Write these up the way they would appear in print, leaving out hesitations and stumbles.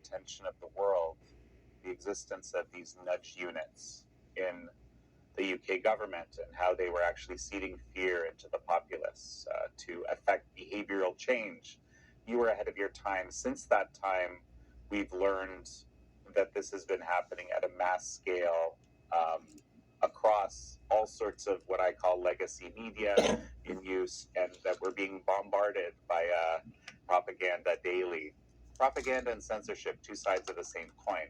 attention of the world the existence of these nudge units in the UK government and how they were actually seeding fear into the populace to affect behavioral change. You were ahead of your time. Since that time, we've learned that this has been happening at a mass scale across all sorts of what I call legacy media in use, and that we're being bombarded by propaganda daily. Propaganda and censorship, two sides of the same coin.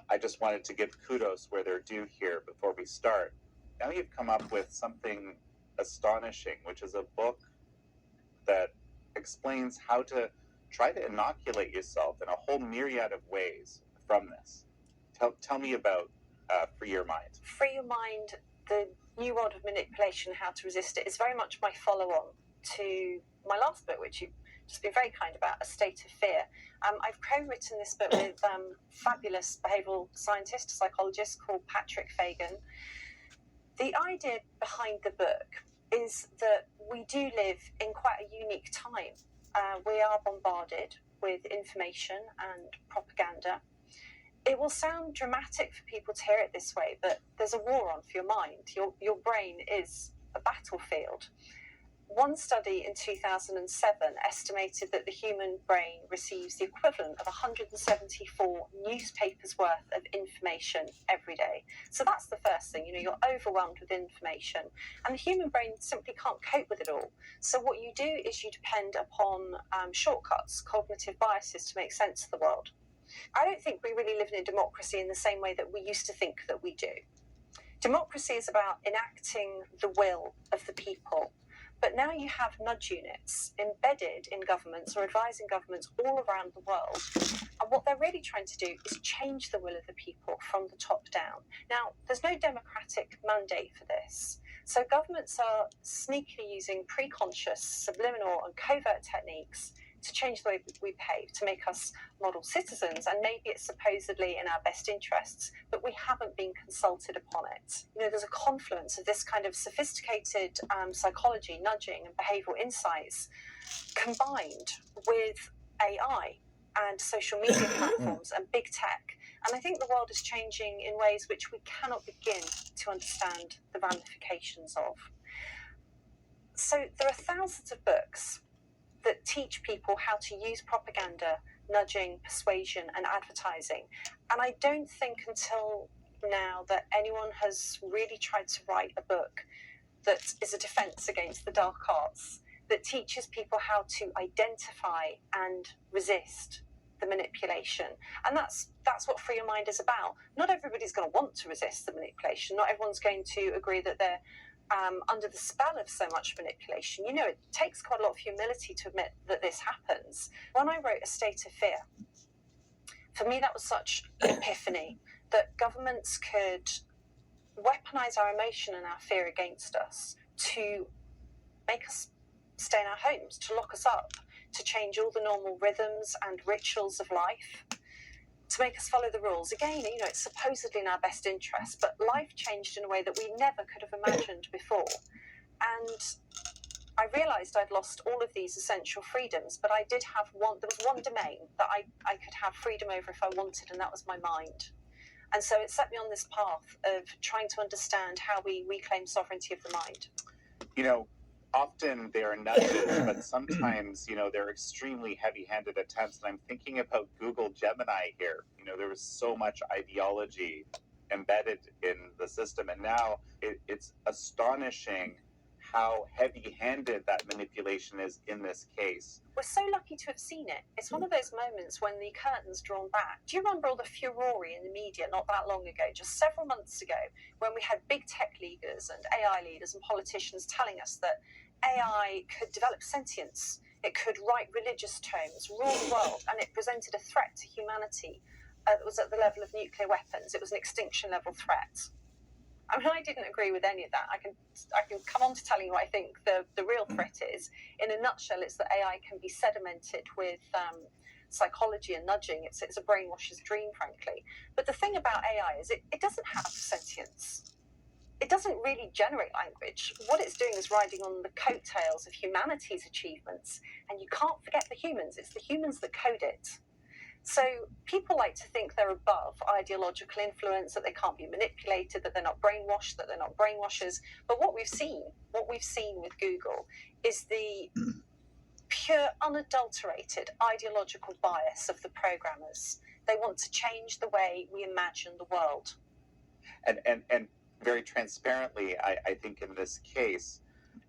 I just wanted to give kudos where they're due here before we start. Now you've come up with something astonishing, which is a book that explains how to try to inoculate yourself in a whole myriad of ways from this. Tell me about Free Your Mind. Free Your Mind, the new world of manipulation, how to resist it, is very much my follow-on to my last book, which you've just been very kind about, A State of Fear. I've co-written this book with fabulous behavioural scientist, psychologist called Patrick Fagan. The idea behind the book is that we do live in quite a unique time. We are bombarded with information and propaganda. It will sound dramatic for people to hear it this way, but there's a war on for your mind. Your brain is a battlefield. One study in 2007 estimated that the human brain receives the equivalent of 174 newspapers worth of information every day. So that's the first thing, you're overwhelmed with information, and the human brain simply can't cope with it all. So what you do is you depend upon shortcuts, cognitive biases to make sense of the world. I don't think we really live in a democracy in the same way that we used to think that we do. Democracy is about enacting the will of the people. But now you have nudge units embedded in governments or advising governments all around the world. And what they're really trying to do is change the will of the people from the top down. Now, there's no democratic mandate for this. So governments are sneakily using pre-conscious, subliminal and covert techniques to change the way we behave, to make us model citizens, and maybe it's supposedly in our best interests, but we haven't been consulted upon it. There's a confluence of this kind of sophisticated psychology, nudging and behavioural insights combined with AI and social media platforms and big tech. And I think the world is changing in ways which we cannot begin to understand the ramifications of. So there are thousands of books that teach people how to use propaganda, nudging, persuasion, and advertising. And I don't think until now that anyone has really tried to write a book that is a defense against the dark arts, that teaches people how to identify and resist the manipulation. And that's what Free Your Mind is about. Not everybody's going to want to resist the manipulation. Not everyone's going to agree that they're under the spell of so much manipulation. It takes quite a lot of humility to admit that this happens. When I wrote A State of Fear, for me that was such an epiphany that governments could weaponize our emotion and our fear against us to make us stay in our homes, to lock us up, to change all the normal rhythms and rituals of life, to make us follow the rules. Again, it's supposedly in our best interest, but life changed in a way that we never could have imagined before. And I realised I'd lost all of these essential freedoms, but I did have there was one domain that I could have freedom over if I wanted, and that was my mind. And so it set me on this path of trying to understand how we reclaim sovereignty of the mind. Often there are nudges, but sometimes, they're extremely heavy-handed attempts. And I'm thinking about Google Gemini here. There was so much ideology embedded in the system. And now it's astonishing how heavy-handed that manipulation is in this case. We're so lucky to have seen it. It's one of those moments when the curtain's drawn back. Do you remember all the furore in the media not that long ago, just several months ago, when we had big tech leaders and AI leaders and politicians telling us that AI could develop sentience, it could write religious tomes, rule the world, and it presented a threat to humanity that was at the level of nuclear weapons. It was an extinction-level threat. I didn't agree with any of that. I can come on to telling you what I think the real threat is. In a nutshell, it's that AI can be sedimented with psychology and nudging. It's a brainwasher's dream, frankly. But the thing about AI is it doesn't have sentience. It doesn't really generate language. What it's doing is riding on the coattails of humanity's achievements. And you can't forget the humans. It's the humans that code it. So people like to think they're above ideological influence, that they can't be manipulated, that they're not brainwashed, that they're not brainwashers. But what we've seen with Google is the pure, unadulterated ideological bias of the programmers. They want to change the way we imagine the world. And very transparently, I think in this case,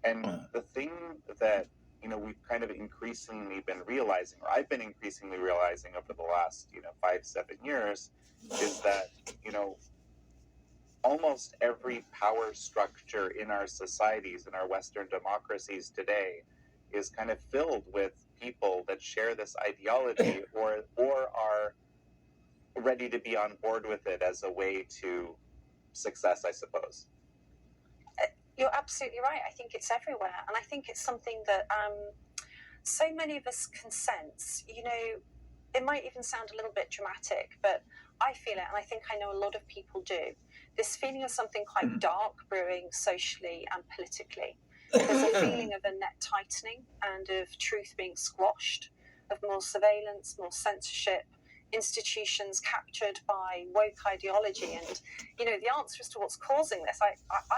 and the thing that we've kind of increasingly been realizing, or I've been increasingly realizing over the last 5-7 years, is that almost every power structure in our societies, in our Western democracies today, is kind of filled with people that share this ideology or are ready to be on board with it as a way to success, I suppose. You're absolutely right. I think it's everywhere, and I think it's something that so many of us can sense. It might even sound a little bit dramatic, but I feel it, and I think I know a lot of people do. This feeling of something quite dark brewing socially and politically. There's a feeling of a net tightening and of truth being squashed, of more surveillance, more censorship, institutions captured by woke ideology. And, the answer as to what's causing this, I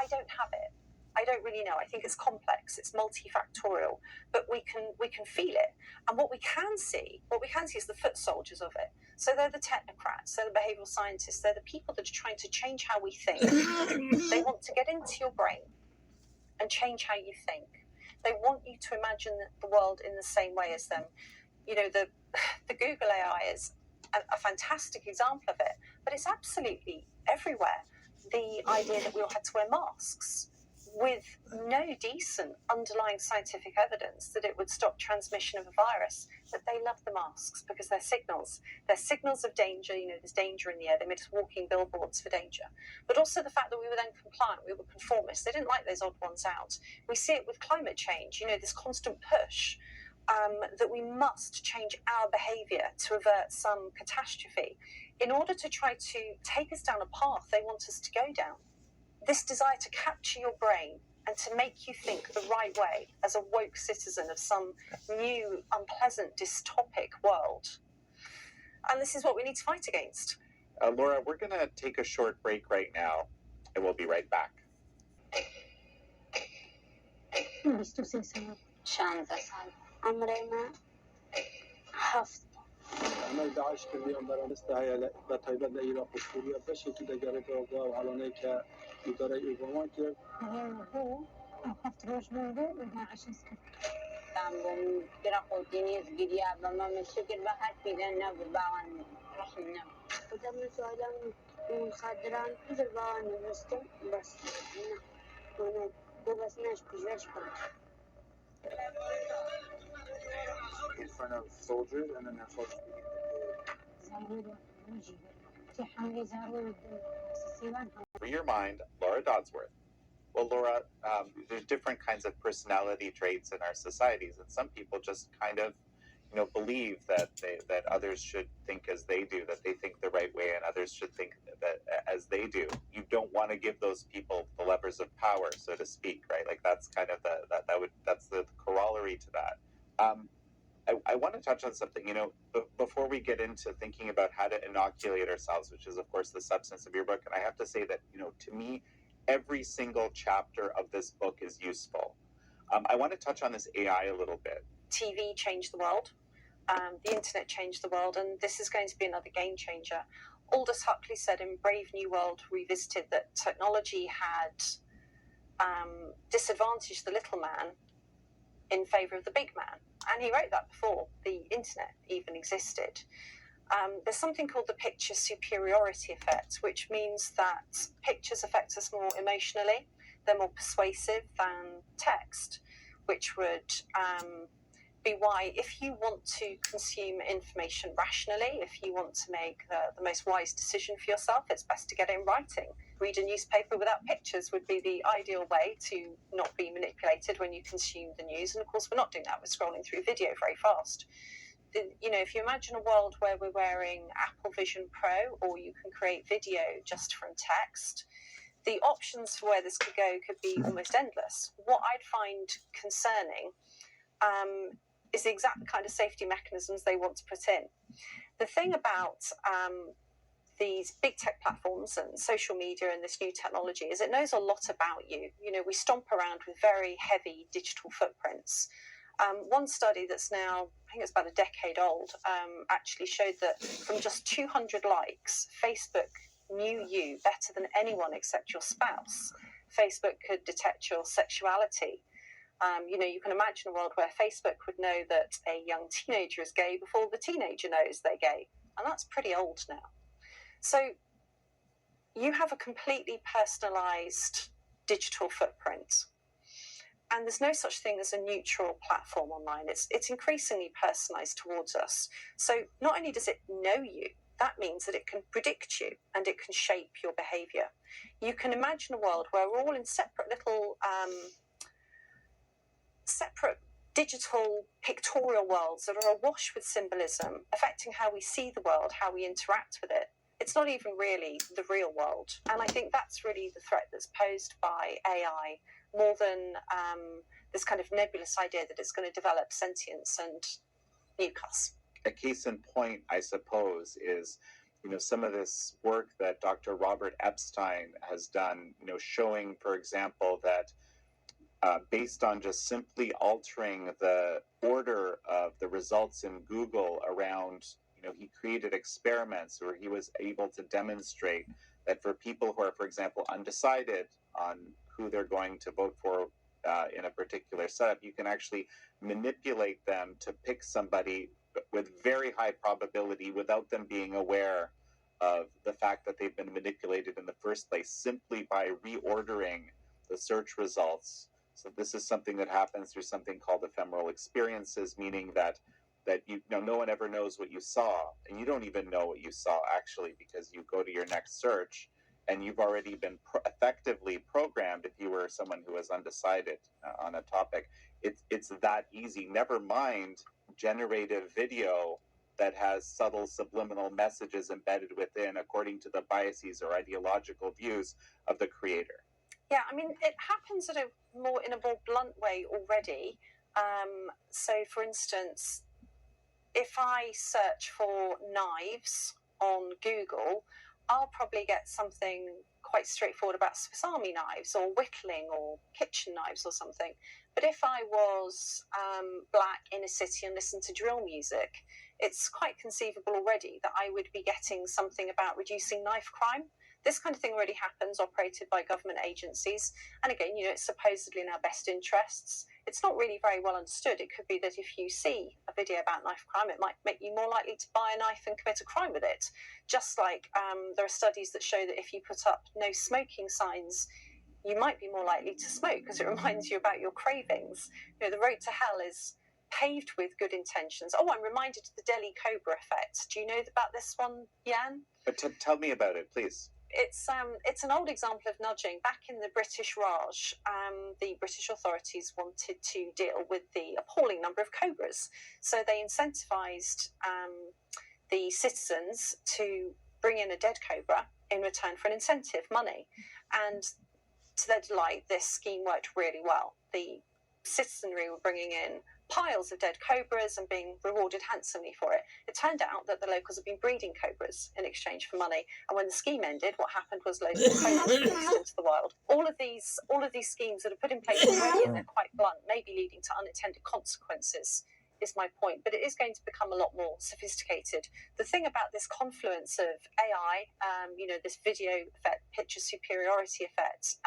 don't have it. I don't really know. I think it's complex. It's multifactorial, but we can feel it. And what we can see is the foot soldiers of it. So they're the technocrats, they're the behavioral scientists, they're the people that are trying to change how we think. They want to get into your brain and change how you think. They want you to imagine the world in the same way as them. The Google AI is a fantastic example of it, but it's absolutely everywhere. The idea that we all had to wear masks with no decent underlying scientific evidence that it would stop transmission of a virus, but they love the masks because they're signals. They're signals of danger. There's danger in the air. They made us walking billboards for danger. But also the fact that we were then compliant, we were conformists. They didn't like those odd ones out. We see it with climate change, this constant push that we must change our behaviour to avert some catastrophe. In order to try to take us down a path they want us to go down, this desire to capture your brain and to make you think the right way as a woke citizen of some new, unpleasant, dystopic world. And this is what we need to fight against. Laura, we're going to take a short break right now, and we'll be right back. عمل داعش كل يوم برای استعاله بطيبة لإيران سوريا بس كده جرت وقا وعلانه که إداره إيران که هو أخذت روش بوده وداعش اسكت تامبون برقوتينيز قريا بما مشكل بحث في النب باوان رحمنا ودم سؤالان مخدران كل باوان نستم بس هنا بس ناش بجاش in front of soldiers and then their soldiers For your mind, Laura Dodsworth. Well, Laura, there's different kinds of personality traits in our societies, and some people just kind of, believe that others should think as they do, that they think the right way, and others should think that as they do. You don't want to give those people the levers of power, so to speak, right? Like that's kind of that's the corollary to that. I want to touch on something, before we get into thinking about how to inoculate ourselves, which is, of course, the substance of your book. And I have to say that, to me, every single chapter of this book is useful. I want to touch on this AI a little bit. TV changed the world. The internet changed the world. And this is going to be another game changer. Aldous Huxley said in Brave New World Revisited that technology had disadvantaged the little man in favour of the big man. And he wrote that before the internet even existed. There's something called the picture superiority effect, which means that pictures affect us more emotionally. They're more persuasive than text, which would be why, if you want to consume information rationally, if you want to make the most wise decision for yourself, it's best to get it in writing. Read a newspaper without pictures would be the ideal way to not be manipulated when you consume the news. And of course, we're not doing that. We're scrolling through video very fast. If you imagine a world where we're wearing Apple Vision Pro, or you can create video just from text, the options for where this could go could be almost endless. What I'd find concerning is the exact kind of safety mechanisms they want to put in. The thing about these big tech platforms and social media and this new technology is it knows a lot about you. You know, we stomp around with very heavy digital footprints. One study that's now, I think it's about a decade old, actually showed that from just 200 likes, Facebook knew you better than anyone except your spouse. Facebook could detect your sexuality. You know, you can imagine a world where Facebook would know that a young teenager is gay before the teenager knows they're gay. And that's pretty old now. So you have a completely personalized digital footprint. And there's no such thing as a neutral platform online. It's increasingly personalized towards us. So not only does it know you, that means that it can predict you and it can shape your behavior. You can imagine a world where we're all in separate little separate digital pictorial worlds that are awash with symbolism, affecting how we see the world, how we interact with it. It's not even really the real world. And I think that's really the threat that's posed by AI, more than this kind of nebulous idea that it's going to develop sentience and nuke us. A case in point, I suppose, is some of this work that Dr. Robert Epstein has done, showing, for example, that based on just simply altering the order of the results in Google around, he created experiments where he was able to demonstrate that for people who are, for example, undecided on who they're going to vote for in a particular setup, you can actually manipulate them to pick somebody with very high probability without them being aware of the fact that they've been manipulated in the first place, simply by reordering the search results. So this is something that happens through something called ephemeral experiences, meaning that no one ever knows what you saw, and you don't even know what you saw actually, because you go to your next search and you've already been effectively programmed. If you were someone who was undecided on a topic, it's that easy. Never mind generative video that has subtle subliminal messages embedded within according to the biases or ideological views of the creator. Yeah, I mean, it happens in a more blunt way already. So, for instance, if I search for knives on Google, I'll probably get something quite straightforward about Swiss Army knives or whittling or kitchen knives or something. But if I was black in a city and listened to drill music, it's quite conceivable already that I would be getting something about reducing knife crime. This kind of thing already happens, operated by government agencies. And again, it's supposedly in our best interests. It's not really very well understood. It could be that if you see a video about knife crime, it might make you more likely to buy a knife and commit a crime with it. Just like there are studies that show that if you put up no smoking signs, you might be more likely to smoke because it reminds you about your cravings. The road to hell is paved with good intentions. Oh, I'm reminded of the Delhi Cobra effect. Do you know about this one, Jan? But tell me about it, please. It's an old example of nudging. Back in the British Raj, the British authorities wanted to deal with the appalling number of cobras. So they incentivized the citizens to bring in a dead cobra in return for an incentive, money. And to their delight, this scheme worked really well. The citizenry were bringing in piles of dead cobras and being rewarded handsomely for it. It turned out that the locals had been breeding cobras in exchange for money, and when the scheme ended, what happened was loads of cobras were released into the wild. All of these schemes that are put in place already, and they're quite blunt, maybe leading to unintended consequences, is my point. But it is going to become a lot more sophisticated. The thing about this confluence of AI, this video effect, picture superiority effect,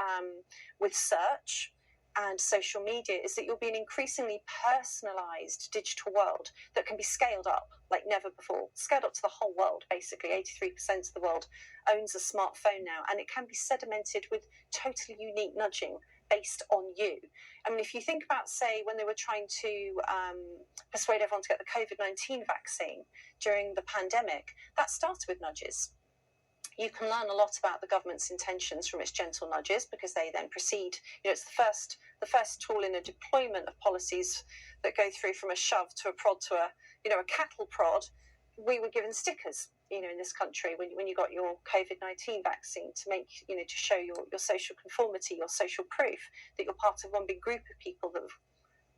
with search and social media, is that you'll be an increasingly personalized digital world that can be scaled up like never before. Scaled up to the whole world, basically. 83% of the world owns a smartphone now, and it can be sedimented with totally unique nudging based on you. I mean, if you think about, say, when they were trying to persuade everyone to get the COVID-19 vaccine during the pandemic, that started with nudges. You can learn a lot about the government's intentions from its gentle nudges, because they then proceed. It's the first tool in a deployment of policies that go through from a shove to a prod to a cattle prod. We were given stickers, in this country when you got your COVID-19 vaccine to make, to show your social conformity, your social proof that you're part of one big group of people that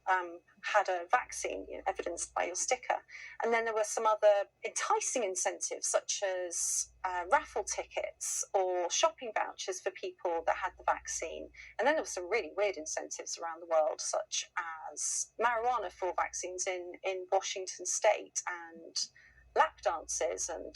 had a vaccine, evidenced by your sticker. And then there were some other enticing incentives, such as raffle tickets or shopping vouchers for people that had the vaccine. And then there were some really weird incentives around the world, such as marijuana for vaccines in Washington state, and lap dances, and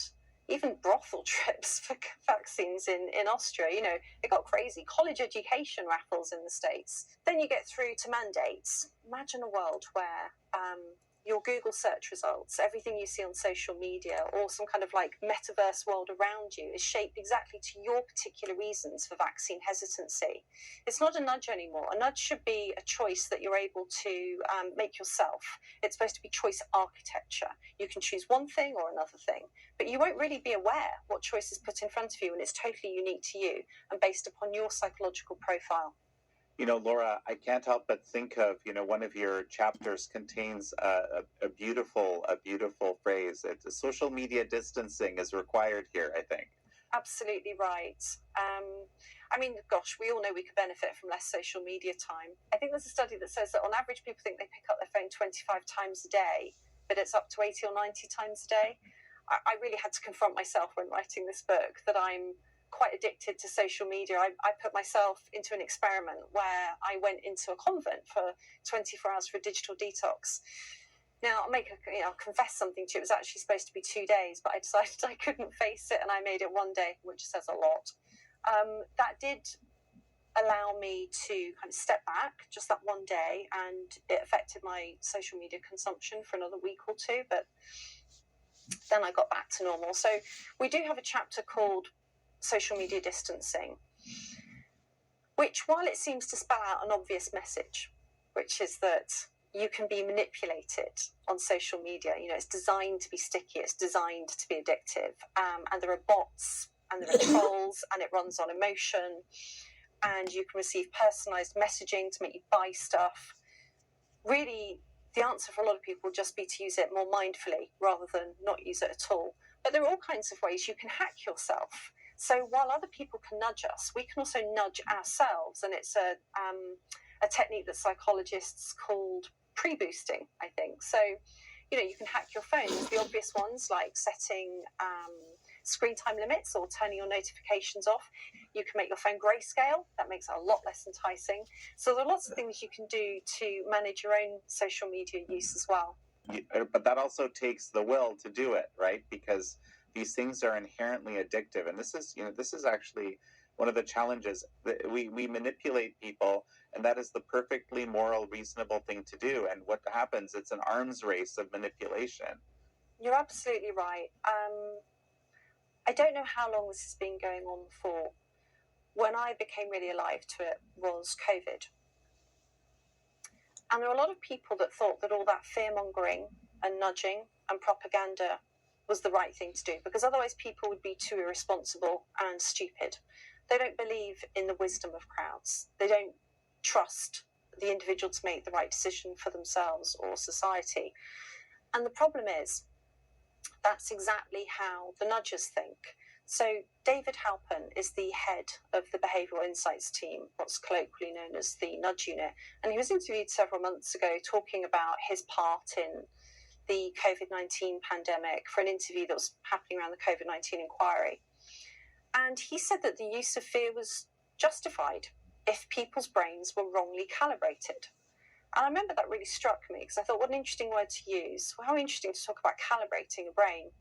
even brothel trips for vaccines in Austria. It got crazy. College education raffles in the States. Then you get through to mandates. Imagine a world where your Google search results, everything you see on social media, or some kind of like metaverse world around you is shaped exactly to your particular reasons for vaccine hesitancy. It's not a nudge anymore. A nudge should be a choice that you're able to make yourself. It's supposed to be choice architecture. You can choose one thing or another thing, but you won't really be aware what choice is put in front of you, and it's totally unique to you and based upon your psychological profile. Laura, I can't help but think of, one of your chapters contains a beautiful phrase. It's social media distancing is required here, I think. Absolutely right. We all know we could benefit from less social media time. I think there's a study that says that on average people think they pick up their phone 25 times a day, but it's up to 80 or 90 times a day. I really had to confront myself when writing this book that I'm quite addicted to social media. I put myself into an experiment where I went into a convent for 24 hours for a digital detox. Now, I'll confess something to you. It was actually supposed to be 2 days, but I decided I couldn't face it, and I made it 1 day, which says a lot. That did allow me to kind of step back just that 1 day, and it affected my social media consumption for another week or two, but then I got back to normal. So we do have a chapter called Social Media Distancing, which, while it seems to spell out an obvious message, which is that you can be manipulated on social media, it's designed to be sticky, it's designed to be addictive, and there are bots and there are trolls, and it runs on emotion, and you can receive personalized messaging to make you buy stuff. Really, the answer for a lot of people will just be to use it more mindfully rather than not use it at all. But there are all kinds of ways you can hack yourself. So while other people can nudge us, we can also nudge ourselves, and it's a technique that psychologists called pre-boosting, I think. So, you can hack your phone. There's the obvious ones like setting screen time limits or turning your notifications off. You can make your phone grayscale. That makes it a lot less enticing. So there are lots of things you can do to manage your own social media use as well. But that also takes the will to do it, right? Because these things are inherently addictive, and this is actually one of the challenges. We manipulate people, and that is the perfectly moral, reasonable thing to do. And what happens? It's an arms race of manipulation. You're absolutely right. I don't know how long this has been going on for. When I became really alive to it was COVID. And there are a lot of people that thought that all that fear-mongering and nudging and propaganda was the right thing to do, because otherwise people would be too irresponsible and stupid. They don't believe in the wisdom of crowds. They don't trust the individual to make the right decision for themselves or society. And the problem is, that's exactly how the nudgers think. So David Halpern is the head of the Behavioural Insights team, what's colloquially known as the Nudge Unit. And he was interviewed several months ago talking about his part in the COVID-19 pandemic for an interview that was happening around the COVID-19 inquiry. And he said that the use of fear was justified if people's brains were wrongly calibrated. And I remember that really struck me, because I thought, what an interesting word to use. Well, how interesting to talk about calibrating a brain.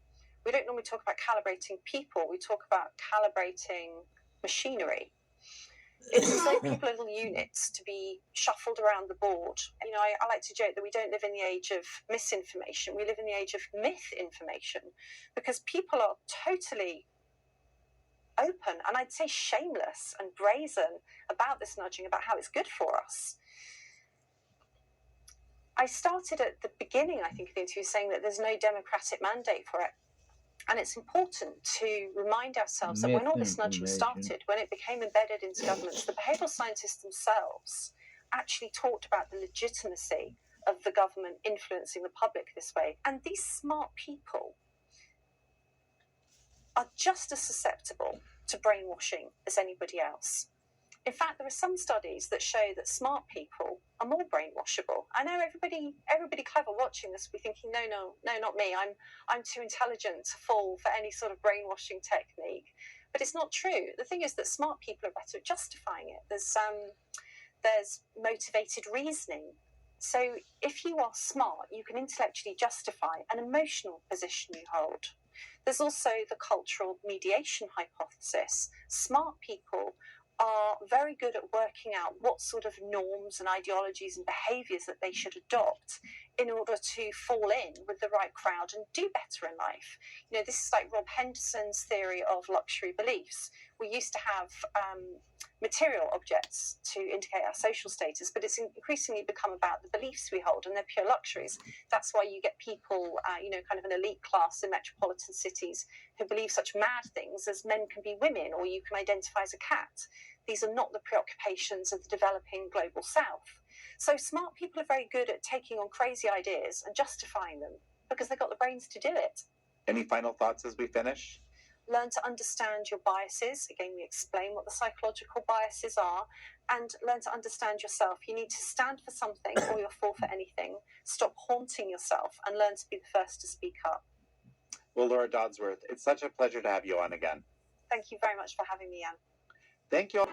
We don't normally talk about calibrating people. We talk about calibrating machinery. It's as though people are little units to be shuffled around the board. I like to joke that we don't live in the age of misinformation. We live in the age of myth information, because people are totally open, and I'd say shameless and brazen about this nudging, about how it's good for us. I started at the beginning, I think, of the interview saying that there's no democratic mandate for it. And it's important to remind ourselves that when all this nudging started, when it became embedded into governments, the behavioural scientists themselves actually talked about the legitimacy of the government influencing the public this way. And these smart people are just as susceptible to brainwashing as anybody else. In fact, there are some studies that show that smart people are more brainwashable. I know everybody clever watching this will be thinking, no, not me. I'm too intelligent to fall for any sort of brainwashing technique. But it's not true. The thing is that smart people are better at justifying it. There's motivated reasoning. So if you are smart, you can intellectually justify an emotional position you hold. There's also the cultural mediation hypothesis. Smart people are very good at working out what sort of norms and ideologies and behaviours that they should adopt in order to fall in with the right crowd and do better in life. You know, this is like Rob Henderson's theory of luxury beliefs. We used to have material objects to indicate our social status, but it's increasingly become about the beliefs we hold, and they're pure luxuries. That's why you get people, kind of an elite class in metropolitan cities who believe such mad things as men can be women, or you can identify as a cat. These are not the preoccupations of the developing global south. So smart people are very good at taking on crazy ideas and justifying them because they've got the brains to do it. Any final thoughts as we finish? Learn to understand your biases. Again, we explain what the psychological biases are, and learn to understand yourself. You need to stand for something or you'll fall for anything. Stop haunting yourself and learn to be the first to speak up. Well, Laura Dodsworth, it's such a pleasure to have you on again. Thank you very much for having me, Anne. Thank you.